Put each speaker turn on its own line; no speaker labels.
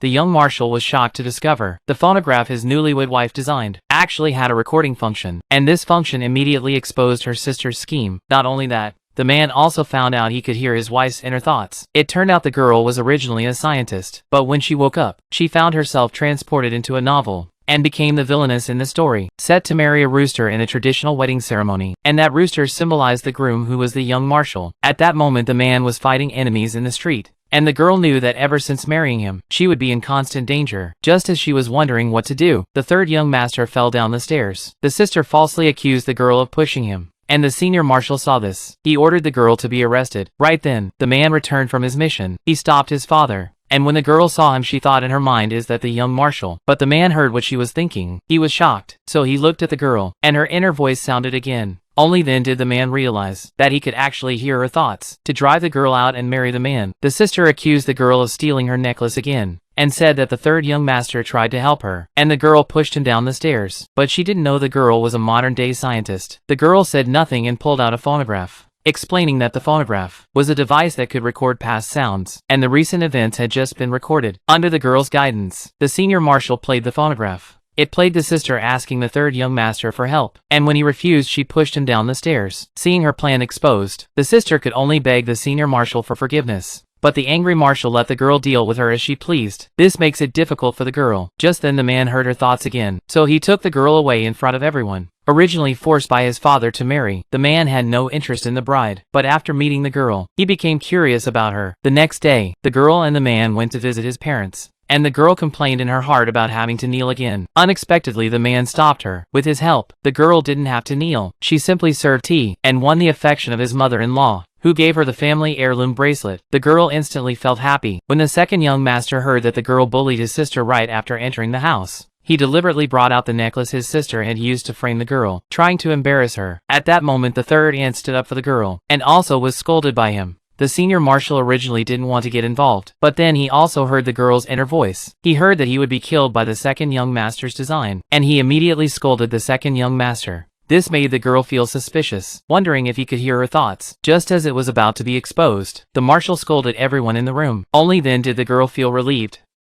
The young marshal was shocked to discover the phonograph his newlywed wife designed actually had a recording function, and this function immediately exposed her sister's scheme. Not only that, the man also found out he could hear his wife's inner thoughts. It turned out the girl was originally a scientist, but when she woke up, she found herself transported into a novel and became the villainess in the story, set to marry a rooster in a traditional wedding ceremony, and that rooster symbolized the groom who was the young marshal. At that moment the man was fighting enemies in the street, and the girl knew that ever since marrying him, she would be in constant danger. Just as she was wondering what to do, the third young master fell down the stairs. The sister falsely accused the girl of pushing him, and the senior marshal saw this. He ordered the girl to be arrested. Right then, the man returned from his mission. He stopped his father, and when the girl saw him she thought in her mind is that the young marshal. But the man heard what she was thinking. He was shocked, so he looked at the girl, and her inner voice sounded again. Only then did the man realize that he could actually hear her thoughts. To drive the girl out and marry the man, the sister accused the girl of stealing her necklace again, and said that the third young master tried to help her, and the girl pushed him down the stairs. But she didn't know the girl was a modern-day scientist. The girl said nothing and pulled out a phonograph, explaining that the phonograph was a device that could record past sounds, and the recent events had just been recorded. Under the girl's guidance, the senior marshal played the phonograph. It played the sister asking the third young master for help, and when he refused she pushed him down the stairs. Seeing her plan exposed, the sister could only beg the senior marshal for forgiveness. But the angry marshal let the girl deal with her as she pleased. This makes it difficult for the girl. Just then the man heard her thoughts again, so he took the girl away in front of everyone. Originally forced by his father to marry, the man had no interest in the bride, but after meeting the girl, he became curious about her. The next day, the girl and the man went to visit his parents, and the girl complained in her heart about having to kneel again. Unexpectedly the man stopped her. With his help, the girl didn't have to kneel. She simply served tea, and won the affection of his mother-in-law, who gave her the family heirloom bracelet. The girl instantly felt happy. When the second young master heard that the girl bullied his sister right after entering the house, he deliberately brought out the necklace his sister had used to frame the girl, trying to embarrass her. At that moment the third aunt stood up for the girl, and also was scolded by him. The senior marshal originally didn't want to get involved, but then he also heard the girl's inner voice. He heard that he would be killed by the second young master's design, and he immediately scolded the second young master. This made the girl feel suspicious, wondering if he could hear her thoughts. Just as it was about to be exposed, the marshal scolded everyone in the room. Only then did the girl feel relieved.